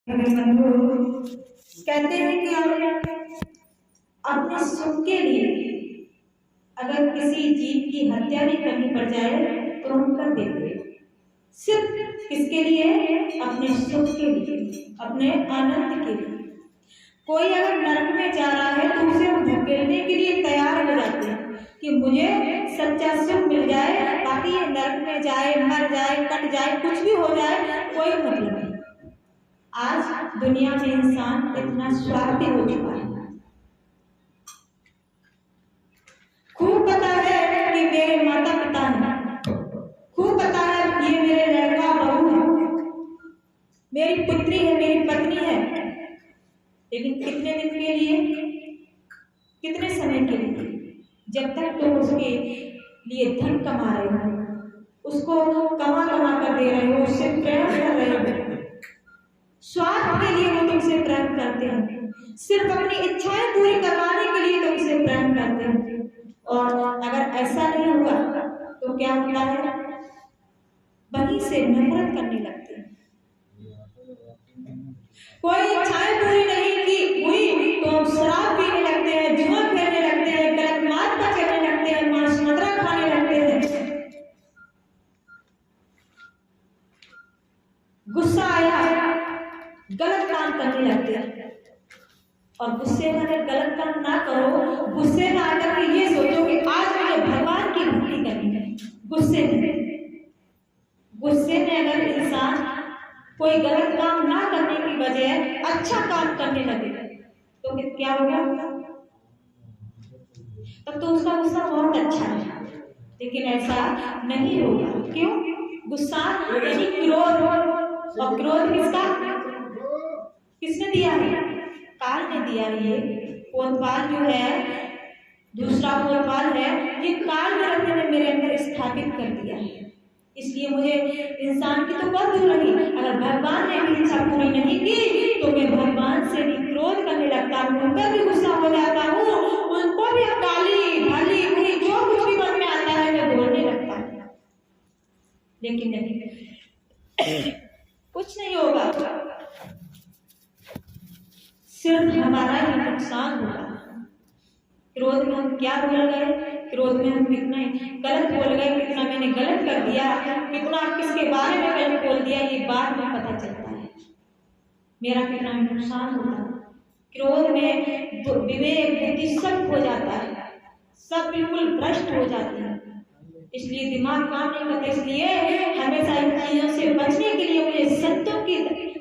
बंधु कहते हैं कि हम अपने सुख के लिए अगर किसी जीव की हत्या भी करनी पड़ जाए तो हम कर देते हैं। सिर्फ किसके लिए? अपने सुख के लिए, अपने आनंद के लिए। कोई अगर नरक में जा रहा है तो उसे हम धकेलने के लिए तैयार हो जाते हैं कि मुझे सच्चा सुख मिल जाए, ताकि ये नरक में जाए, मर जाए, कट जाए, कुछ भी हो जाए, कोई मतलब नहीं। आज दुनिया में इंसान इतना स्वार्थी हो चुका है। खूब पता है कि मेरे माता पिता हैं, खूब पता है ये मेरे लड़का बहू है, मेरी पुत्री है, मेरी पत्नी है, लेकिन कितने दिन के लिए, कितने समय के लिए? जब तक तुम उसके लिए धन कमा रहे हो, उसको कमा कमा कर दे रहे हो, उससे प्रेम कर रहे हो, स्वार्थ के लिए वो तुमसे प्रेम करते हैं, सिर्फ अपनी इच्छाएं पूरी करवाने के लिए तुमसे प्रेम करते हैं। और अगर ऐसा नहीं हुआ तो क्या होता है? वहीं से नफरत करने लगते हैं। कोई इच्छाएं पूरी नहीं हुई तो हम शराब पीने लगते हैं, जुआ खेलने लगते हैं, गलत मार्ग पर चलने लगते हैं, मांस मदिरा खाने लगते हैं। गुस्सा आया, गलत काम करने लगते हैं। और गुस्से में अगर गलत काम ना करो, गुस्से में आकर के ये सोचो कि आज मुझे भगवान की भक्ति करनी है। गुस्से में अगर इंसान कोई गलत काम ना करने की बजाय अच्छा काम करने लगे तो फिर क्या होगा? तब तो उसका गुस्सा बहुत अच्छा है, लेकिन ऐसा नहीं होगा। क्यों? गुस्सा यानी क्रोध, और क्रोध किसने दिया है? काल ने दिया है। ये कोतवाल जो है, दूसरा कोतवाल है, ये काल ने मेरे अंदर स्थापित कर दिया है। इसलिए मुझे इंसान की तो बहुत दूर रही, अगर भगवान ने मेरी इच्छा पूरी नहीं की तो मैं भगवान से भी क्रोध करने लगता हूँ, उन पर भी गुस्सा हो जाता हूँ, उनको भी काली भाली बुरी जो कुछ भी मन में आता है मैं बोलने लगता हूँ। लेकिन नहीं, कुछ नहीं होगा, सिर्फ हमारा ही नुकसान होगा। क्रोध में हम क्या बोल गए, क्रोध में हम कितना गलत बोल गए, कितना मैंने गलत कर दिया, कितना किसके बारे में गलत बोल दिया, ये बाद में पता चलता है मेरा कितना नुकसान होता है। क्रोध में विवेक बुद्धि सब हो जाता है, सब बिल्कुल भ्रष्ट हो जाती है। इसलिए दिमाग काम नहीं करता। इसलिए हमेशा इन चीजों से बचने के लिए मुझे संतों की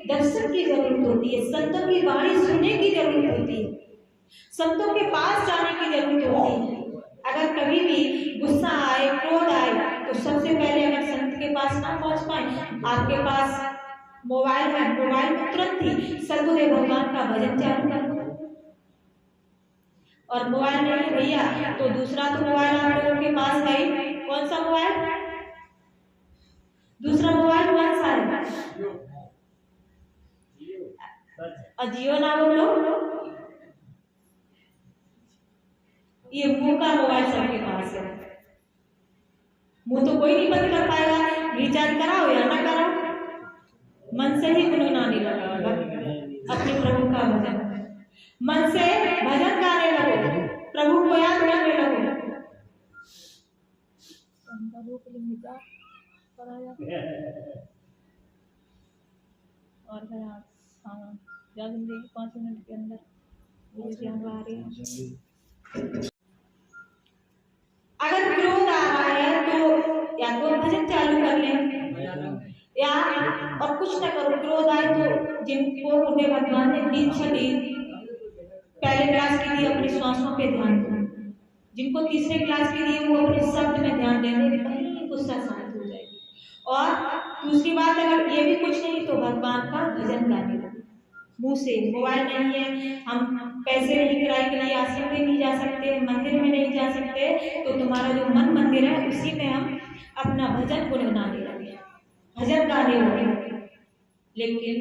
दर्शन की जरूरत होती है, संतों की वाणी सुनने की जरूरत होती है, संतों के पास जाने की जरूरत होती है। अगर कभी भी गुस्सा आए, क्रोध आए, तो सबसे पहले अगर संत के पास ना पहुंच पाए, आपके पास मोबाइल है, मोबाइल में तुरंत ही सद्गुरु भगवान का भजन चालू कर दो। और मोबाइल नहीं भैया तो दूसरा तो मोबाइल आप लोगों के पास है ही। कौन सा मोबाइल? दूसरा मोबाइल कौन सा है? जियो ना बोलो, ये मुंह का मोबाइल सबके पास है। मुंह तो कोई नहीं बंद कर पाएगा, रिचार्ज कराओ या ना कराओ, मन से ही गुनगुनाने लगा अपने प्रभु का भजन, मन से भजन गाने लगो, प्रभु को याद करने लगो। और हाँ, जल्दी 5 मिनट के अंदर आ रही है। अगर क्रोध आ रहा है तो या तो भजन चालू कर लें, या और कुछ ना करो। क्रोध आए तो जिनको उन्हें भगवान ने दीक्षा दी, पहले क्लास की दी, अपनी श्वासों पे ध्यान दें। जिनको तीसरे क्लास की दी वो अपने शब्द में ध्यान देंगे, वही गुस्सा शांत हो जाएगी। और दूसरी बात, अगर ये भी कुछ नहीं तो भगवान का भजन गाने लगो मुंह से। मोबाइल नहीं है, हम पैसे नहीं किराए के लिए आश्रम में नहीं जा सकते, मंदिर में नहीं जा सकते, तो तुम्हारा जो मन मंदिर है उसी में हम अपना भजन गुनगुनाने लगे, भजन गाने लगे। लेकिन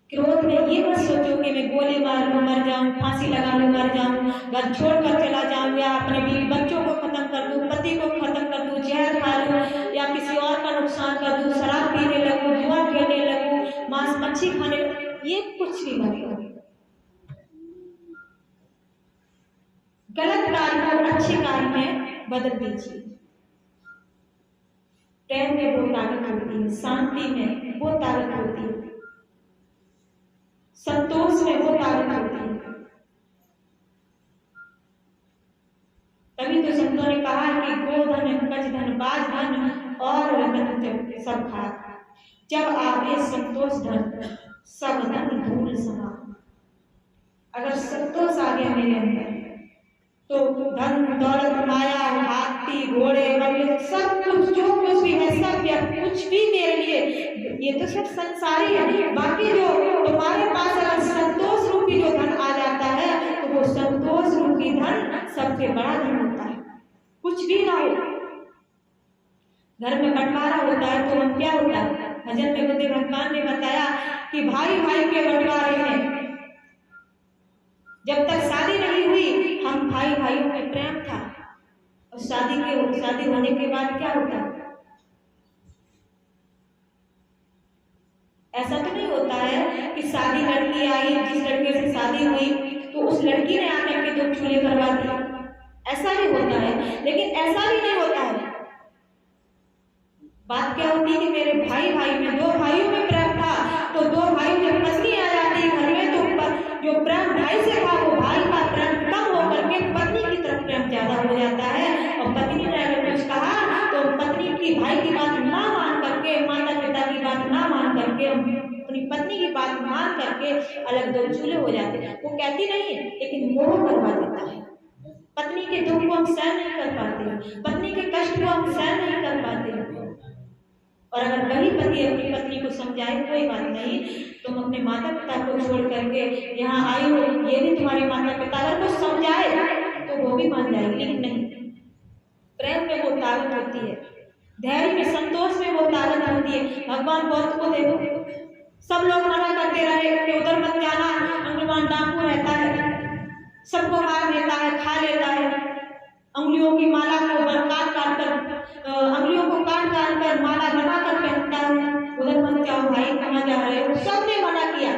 क्रोध में ये मत सोचो कि मैं गोली मार लूं मर जाऊं, फांसी लगा लूं मर जाऊं, घर छोड़कर चला जाऊं, या अपने बीवी बच्चों को खत्म कर दूं, पति को खत्म कर दूं, जहर खा लूं, या किसी और का नुकसान कर दूं, शराब पीने लगूं, जुआ खेलने लगूं, मांस मच्छी खाने। ये कुछ भी मत करो। गलत कार्य को अच्छे कार्य में बदल दीजिए। प्रेम में वो ताकत होती है, शांति में वो ताकत होती है, संतोष में वो ताकत होती है। तभी तो संतों ने कहा कि गोधन, कचधन, बाजधन और रतन सब खा, जब आवे संतोष धन, सब धन धूल समा। अगर संतोष आ गया मेरे अंदर तो धन दौलत माया हाथी घोड़े बंगले सब कुछ जो कुछ भी है सब या कुछ भी मेरे लिए ये तो सब संसारी है। बाकी जो तुम्हारे पास अगर संतोष रूपी जो धन आ जाता है तो वो संतोष रूपी धन सबसे बड़ा धन होता है। कुछ भी ना हो, घर में बंटवारा होता है तो हम क्या होता है, भजन में बुद्धि भगवान ने बताया कि भाई भाई के बंटवारे में जब तक शादी नहीं हुई हम भाई भाइयों में प्रेम था, और शादी होने के बाद क्या होता है? ऐसा तो नहीं होता है कि शादी लड़की आई, जिस लड़के से शादी हुई तो उस लड़की ने आकर के दो चूल्हे करवा दिए, ऐसा भी होता है। लेकिन ऐसा भी नहीं होता है। बात क्या होती है कि मेरे भाई भाई में, दो भाइयों में प्रेम था तो दो भाई जब पत्नी आ जाती घर में तो जो प्रेम भाई से था वो भाई का प्रेम कम होकर के पत्नी की तरफ प्रेम ज्यादा हो जाता है। और पत्नी ने अगर कुछ कहा तो पत्नी की भाई की बात ना मान करके, माता पिता की बात ना मान करके, अपनी पत्नी की बात मान करके अलग दो चूल्हे हो जाते हैं। वो कहती नहीं है लेकिन मोह करवा देता है। पत्नी के दुख को हम सहन नहीं कर पाते, पत्नी के कष्ट को हम सहन नहीं कर पाते। और अगर वही पति अपनी पत्नी को समझाए कोई बात नहीं, तुम अपने माता पिता को छोड़ करके यहाँ आई हो, ये भी तुम्हारे माता पिता, अगर कुछ समझाए तो वो भी मान जाएगी। लेकिन नहीं, प्रेम में वो ताकत होती है, धैर्य में संतोष में वो ताकत होती है। भगवान बौद्ध को देखो, सब लोग मना करते रहे कि उधर मत जाना, अंगुलमान डाकू रहता है, सबको मार देता है, खा लेता है, अंगुलियों की माला को काट काट कर, अंगुलियों को काट काट कर माला बना कर पहनता है। उधर मत जाओ भाई, कहाँ जा रहे हो? सबने मना किया।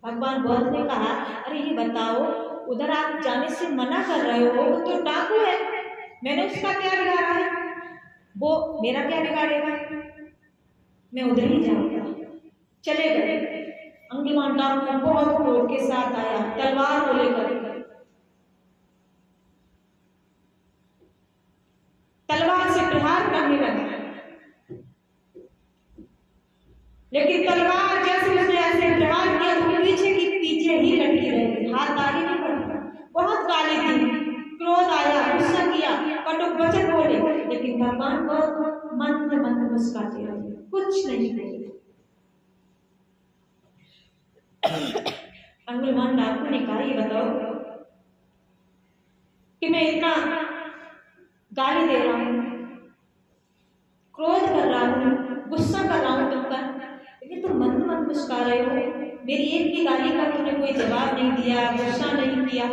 भगवान बौद्ध ने कहा, अरे ये बताओ, उधर आप जाने से मना कर रहे हो, वो तो डाकू है, मैंने उसका क्या बिगाड़ा है? वो मेरा क्या बिगाड़ेगा? मैं उधर ही जाऊंगा। चले गए। अंगुलमान डाकू बहुत क्रोध के साथ आया, तलवार को लेकर, तलवार से प्रहार करने लगा। लेकिन तलवार जैसे उसने ऐसे प्रहार किया तो पीछे की पीछे ही लटकी रही, हाथ आगे नहीं बढ़ा। बहुत गाली दी, क्रोध आया, गुस्सा किया, कटुक वचन बोले, लेकिन भगवान बहुत मंद मंद मुस्कुराते रहे, कुछ नहीं बोले। अंगुलमान डाकू ने कहा, ये बताओ कि मैं इतना गाली दे रहा हूँ, क्रोध कर रहा हूँ, गुस्सा कर रहा हूँ तुम पर, लेकिन तुम मंद मंद मुस्कुरा रहे हो, मेरी एक की गाली का तुमने कोई जवाब नहीं दिया, गुस्सा नहीं किया,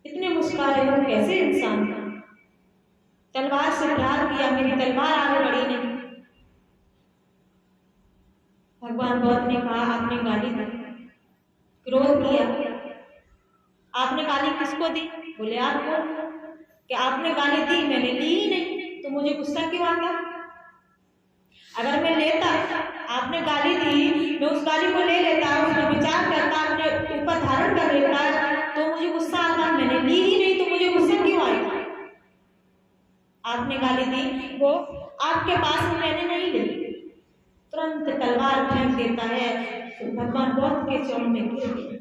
इतने मुस्कुरा रहे हो, कैसे इंसान? तलवार से प्रहार किया, मेरी तलवार आगे बढ़ी नहीं। भगवान बौद्ध ने कहा, आपने गाली दी, क्रोध किया, आपने गाली किसको दी? बोले आपको। कि आपने गाली दी, मैंने ली ही नहीं, तो मुझे गुस्सा क्यों आता? अगर मैं लेता, आपने गाली दी, मैं उस गाली को ले लेता, उसमें विचार करता, अपने ऊपर धारण कर लेता, तो मुझे गुस्सा आता। मैंने ली ही नहीं तो मुझे गुस्सा क्यों आएगा? आपने गाली दी, वो आपके पास मैंने नहीं ली, तुरंत तलवार फेंक देता है। तो भगवान बौद्ध के चरण में गिर गया,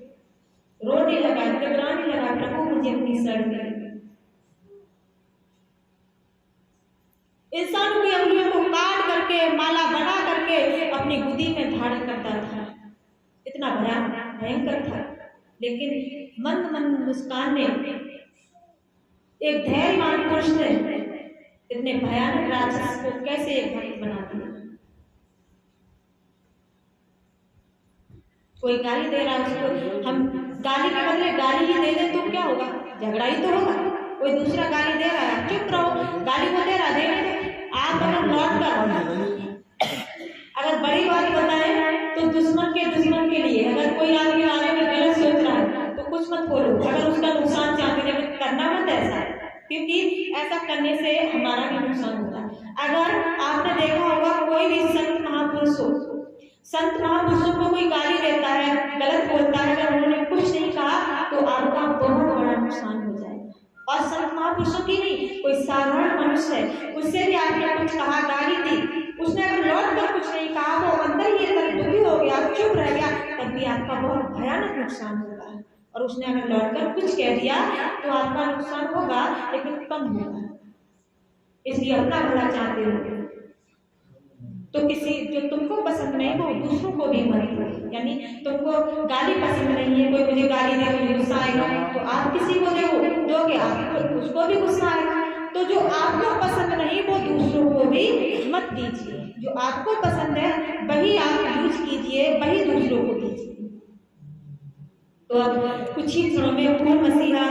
रोने लगा, घबराने लगा, प्रभु मुझे अपनी शरण में। इंसानों की अंगुलियों को काट करके, माला बना करके अपनी गोदी में धारण करता था, इतना भयंकर था। लेकिन मंद मंद मुस्कान ने, एक धैर्यवान पुरुष ने इतने भयानक राक्षस को कैसे एक भक्त बना दिया। कोई गाली दे रहा है उसको, हम गाली के बदले गाली ही दे दें तो क्या होगा? झगड़ा ही तो होगा। कोई दूसरा गाली दे रहा है, चुप रहो, गाली को दे रहा, देने दो, आप अगर लौट कर, अगर बड़ी बात बताएं तो के लिए। अगर कोई आपके बारे में गलत सोच रहा है तो कुछ मत बोलो, अगर उसका नुकसान चाहते हैं करना मत ऐसा, क्योंकि ऐसा करने से हमारा भी नुकसान होता है। अगर आपने देखा होगा कोई भी संत महापुरुषों को कोई गाली देता है, गलत बोलता है, अगर उन्होंने कुछ नहीं कहा तो आपका बहुत बड़ा नुकसान हो जाएगा। और संत महापुरुषों की नहीं, कोई साधारण मनुष्य है, उससे भी आपने कुछ कहा, गाली दी, उसने अगर लौट कर कुछ नहीं कहा, वो अंदर ही अंदर दुखी हो गया, चुप रह गया, तब भी आपका बहुत भयानक नुकसान होगा। और उसने अगर लौट कर कुछ कह दिया तो आपका नुकसान होगा लेकिन कम होगा। इसलिए अपना भला चाहते हो तो किसी जो तुमको पसंद नहीं वो दूसरों को भी मत दो। यानी तुमको गाली पसंद नहीं है, कोई मुझे गाली दे मुझे गुस्सा आएगा, तो आप किसी को दोगे आपको उसको भी गुस्सा आएगा। तो जो आपको पसंद नहीं वो दूसरों को भी मत दीजिए, जो आपको पसंद है वही आप यूज कीजिए, वही दूसरों को दीजिए। तो अब कुछ ही क्षणों में पूर्ण मसीहा